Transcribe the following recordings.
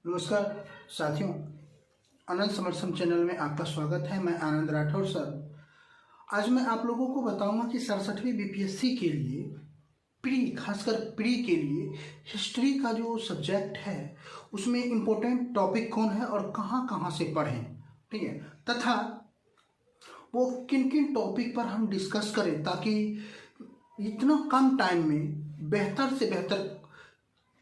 नमस्कार साथियों, आनंद समर्थन चैनल में आपका स्वागत है। मैं आनंद राठौर सर। आज मैं आप लोगों को बताऊंगा कि 67वीं बीपीएससी के लिए खासकर प्री के लिए हिस्ट्री का जो सब्जेक्ट है उसमें इम्पोर्टेंट टॉपिक कौन है और कहाँ कहाँ से पढ़ें, ठीक है, तथा वो किन किन टॉपिक पर हम डिस्कस करें ताकि इतना कम टाइम में बेहतर से बेहतर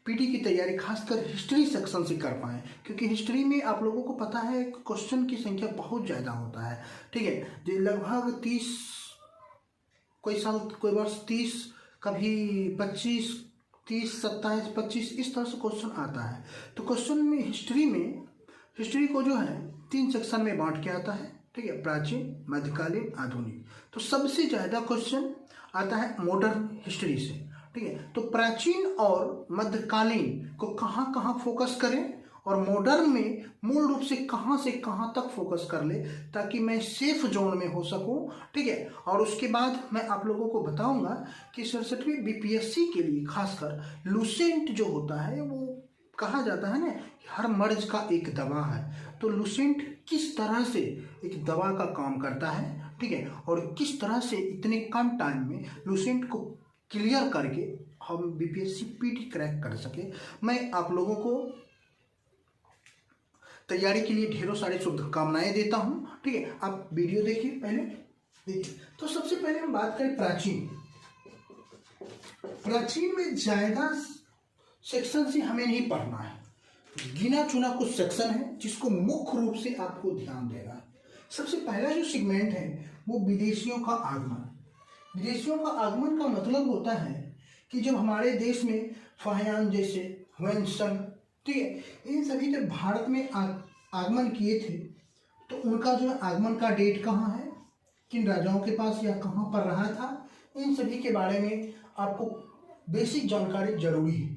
पीटी की तैयारी खासकर हिस्ट्री सेक्शन से कर पाएँ, क्योंकि हिस्ट्री में आप लोगों को पता है क्वेश्चन की संख्या बहुत ज़्यादा होता है, ठीक है। जो लगभग 30, कोई साल कोई वर्ष 30, कभी 25, 30, 27, 25 इस तरह से क्वेश्चन आता है। तो क्वेश्चन में हिस्ट्री को जो है 3 सेक्शन में बांट के आता है, ठीक है, प्राचीन, मध्यकालीन, आधुनिक। तो सबसे ज़्यादा क्वेश्चन आता है मॉडर्न हिस्ट्री से, ठीक है। तो प्राचीन और मध्यकालीन को कहाँ कहाँ फोकस करें और मॉडर्न में मूल रूप से कहाँ तक फोकस कर ले ताकि मैं सेफ जोन में हो सकूं, ठीक है। और उसके बाद मैं आप लोगों को बताऊंगा कि 67वीं बीपीएससी के लिए खासकर लुसेंट जो होता है, वो कहा जाता है ना हर मर्ज का एक दवा है। तो लुसेंट किस तरह से एक दवा का काम करता है, ठीक है, और किस तरह से इतने कम टाइम में लुसेंट को क्लियर करके हम बीपीएससी पीटी क्रैक कर सके। मैं आप लोगों को तैयारी के लिए ढेरों सारी शुभकामनाएं देता हूं, ठीक है। आप वीडियो देखिए, पहले देखिए। तो सबसे पहले हम बात करें प्राचीन में ज्यादा सेक्शन से हमें नहीं पढ़ना है, गिना चुना कुछ सेक्शन है जिसको मुख्य रूप से आपको ध्यान देना है। सबसे पहला जो सेगमेंट है वो विदेशियों का आगमन। विदेशियों का आगमन का मतलब होता है कि जब हमारे देश में फाहियान जैसे ह्वेनसन, ठीक है, इन सभी जब भारत में आगमन किए थे तो उनका जो आगमन का डेट कहाँ है, किन राजाओं के पास या कहाँ पर रहा था, इन सभी के बारे में आपको बेसिक जानकारी जरूरी है।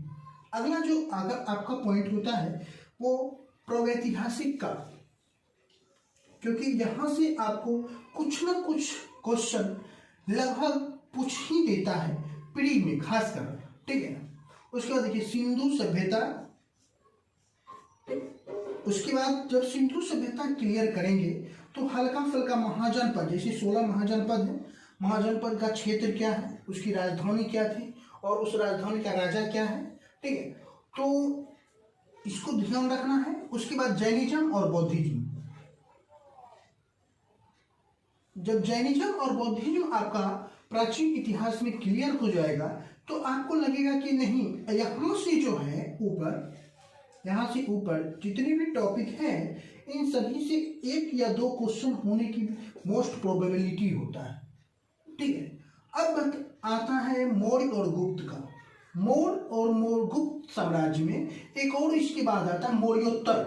अगला जो आपका पॉइंट होता है वो प्रागैतिहासिक का, क्योंकि यहाँ से आपको कुछ ना कुछ क्वेश्चन लगभग पूछ ही देता है प्री में खासकर, ठीक है। उसके बाद देखिए सिंधु सभ्यता। उसके बाद जब सिंधु सभ्यता क्लियर करेंगे तो हल्का फुल्का महाजनपद, जैसे 16 महाजनपद है, महाजनपद का क्षेत्र क्या है, उसकी राजधानी क्या थी और उस राजधानी का राजा क्या है, ठीक है, तो इसको ध्यान रखना है। उसके बाद जैनिज्म और बौद्धिज्म। जब जैनिज्म और बौद्धिज्म आपका प्राचीन इतिहास में क्लियर हो जाएगा तो आपको लगेगा कि नहीं, यहाँ से जो है ऊपर, यहाँ से ऊपर जितने भी टॉपिक हैं इन सभी से 1 या 2 क्वेश्चन होने की मोस्ट प्रोबेबिलिटी होता है, ठीक है। अब आता है मौर्य और गुप्त का। मौर्य और गुप्त साम्राज्य में एक और इसके बाद आता है मौर्योत्तर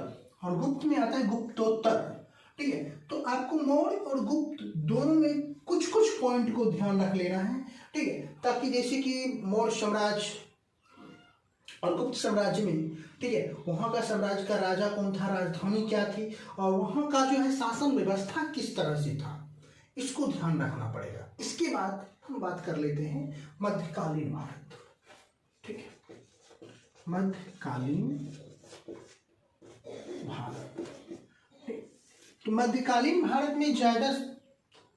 और गुप्त में आता है गुप्तोत्तर, ठीक है। तो आपको मौर्य और गुप्त दोनों में कुछ कुछ पॉइंट को ध्यान रख लेना है, ठीक है, ताकि जैसे कि मौर्य साम्राज्य और गुप्त साम्राज्य में, ठीक है, वहाँ का साम्राज्य का राजा कौन था, राजधानी क्या थी और वहाँ का जो है शासन व्यवस्था किस तरह से था, इसको ध्यान रखना पड़ेगा। इसके बाद हम बात कर लेते हैं मध्यकालीन भारत, ठीक है, मध्यकालीन भारत। तो मध्यकालीन भारत में ज्यादा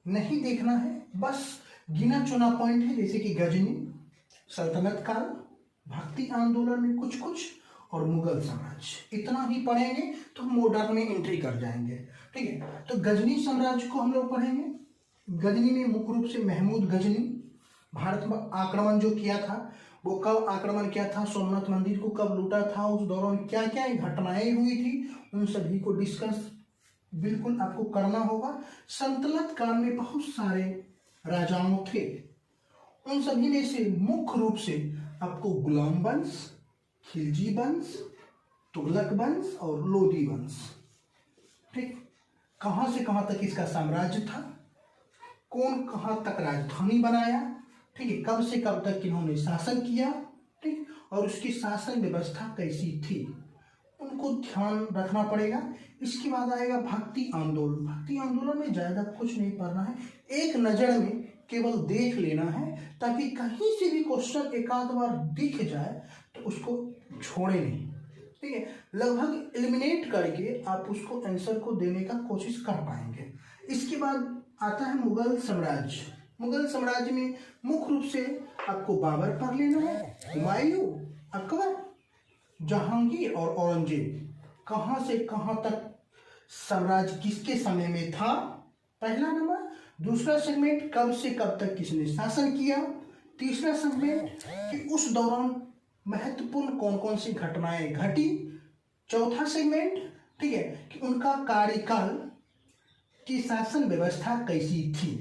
नहीं देखना है, बस गिना चुना पॉइंट है, जैसे कि गजनी सल्तनत काल, भक्ति आंदोलन में कुछ कुछ और मुगल साम्राज्य। इतना ही पढ़ेंगे तो हम मॉडर्न में एंट्री कर जाएंगे, ठीक है। तो गजनी साम्राज्य को हम लोग पढ़ेंगे। गजनी में मुख्य रूप से महमूद गजनी भारत में आक्रमण जो किया था, वो कब आक्रमण किया था, सोमनाथ मंदिर को कब लूटा था, उस दौरान क्या क्या घटनाएं हुई थी, उन सभी को डिस्कस बिल्कुल आपको करना होगा। सल्तनत काल में बहुत सारे राजाओं थे, उन सभी में से मुख्य रूप से आपको गुलाम वंश, खिलजी वंश, तुगलक वंश और लोदी वंश, ठीक, कहाँ से कहाँ तक इसका साम्राज्य था, कौन कहाँ तक राजधानी बनाया, ठीक है, कब से कब तक इन्होंने शासन किया, ठीक, और उसकी शासन व्यवस्था कैसी थी, उनको ध्यान रखना पड़ेगा। इसके बाद आएगा भक्ति आंदोलन। भक्ति आंदोलन में ज्यादा कुछ नहीं पढ़ना है, एक नजर में केवल देख लेना है ताकि कहीं से भी क्वेश्चन एक आध बार दिख जाए तो उसको छोड़े नहीं, ठीक है, लगभग एलिमिनेट करके आप उसको आंसर को देने का कोशिश कर पाएंगे। इसके बाद आता है मुगल साम्राज्य। मुगल साम्राज्य में मुख्य रूप से आपको बाबर पढ़ लेना है, हुमायूं, अकबर, जहांगीर और औरंगजेब। कहाँ से कहाँ तक साम्राज्य किसके समय में था, पहला नंबर। दूसरा सेगमेंट, कब से कब तक किसने शासन किया। तीसरा सेगमेंट, कि उस दौरान महत्वपूर्ण कौन कौन सी घटनाएं घटी। चौथा सेगमेंट, ठीक है, कि उनका कार्यकाल की शासन व्यवस्था कैसी थी।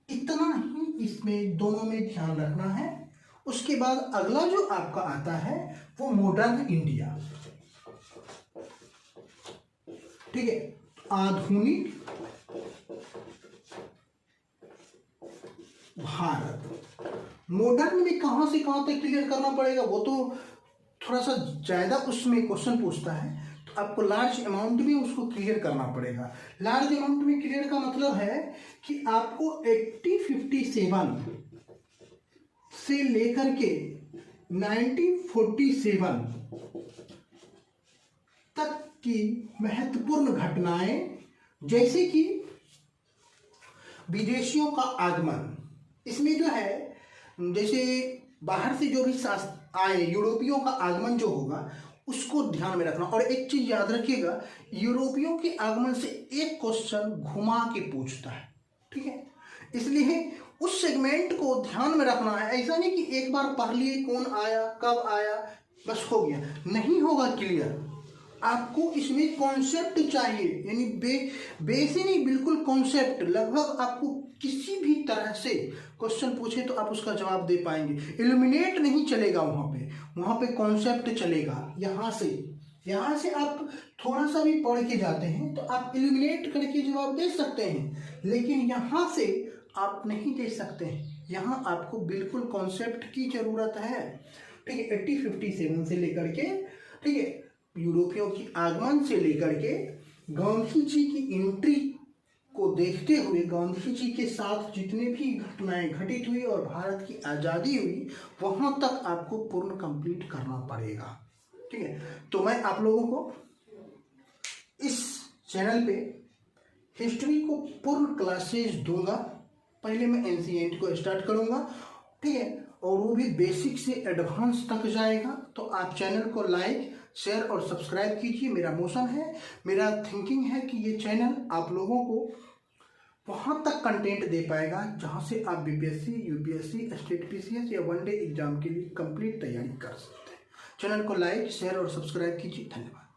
इतना ही इसमें दोनों में ध्यान रखना है। उसके बाद अगला जो आपका आता है वो मॉडर्न इंडिया, ठीक है, आधुनिक भारत। मॉडर्न में कहां से कहां तक क्लियर करना पड़ेगा, वो तो थोड़ा सा ज्यादा उसमें क्वेश्चन पूछता है, तो आपको लार्ज अमाउंट में उसको क्लियर करना पड़ेगा। लार्ज अमाउंट में क्लियर का मतलब है कि आपको 1857 से लेकर के 1947 तक की महत्वपूर्ण घटनाएं, जैसे कि विदेशियों का आगमन। इसमें जो है, जैसे बाहर से जो भी आए यूरोपियों का आगमन जो होगा उसको ध्यान में रखना। और एक चीज याद रखिएगा, यूरोपियों के आगमन से एक क्वेश्चन घुमा के पूछता है, ठीक है, इसलिए उस सेगमेंट को ध्यान में रखना है। ऐसा नहीं कि एक बार पढ़ लिए कौन आया कब आया बस हो गया, नहीं होगा क्लियर। आपको इसमें कॉन्सेप्ट चाहिए, यानी बेस ही नहीं, बिल्कुल कॉन्सेप्ट। लगभग आपको किसी भी तरह से क्वेश्चन पूछे तो आप उसका जवाब दे पाएंगे। इल्यूमिनेट नहीं चलेगा वहाँ पे कॉन्सेप्ट चलेगा। यहाँ से आप थोड़ा सा भी पढ़ के जाते हैं तो आप इल्यूमिनेट करके जवाब दे सकते हैं, लेकिन यहाँ से आप नहीं दे सकते हैं। यहाँ आपको बिल्कुल कॉन्सेप्ट की जरूरत है, ठीक है। 1857 से लेकर के, ठीक है, यूरोपियों की आगमन से लेकर के गांधी जी की एंट्री को देखते हुए, गांधी जी के साथ जितने भी घटनाएं घटित हुई और भारत की आज़ादी हुई, वहां तक आपको पूर्ण कंप्लीट करना पड़ेगा, ठीक है। तो मैं आप लोगों को इस चैनल पे हिस्ट्री को पूर्ण क्लासेस दूंगा। पहले मैं एंशिएंट को स्टार्ट करूंगा, ठीक है, और वो भी बेसिक से एडवांस तक जाएगा। तो आप चैनल को लाइक, शेयर और सब्सक्राइब कीजिए। मेरा मोशन है, मेरा थिंकिंग है कि ये चैनल आप लोगों को वहाँ तक कंटेंट दे पाएगा जहाँ से आप बीपीएससी, यूपीएससी, स्टेट पीसीएस या वनडे एग्जाम के लिए कंप्लीट तैयारी कर सकते हैं। चैनल को लाइक, शेयर और सब्सक्राइब कीजिए। धन्यवाद।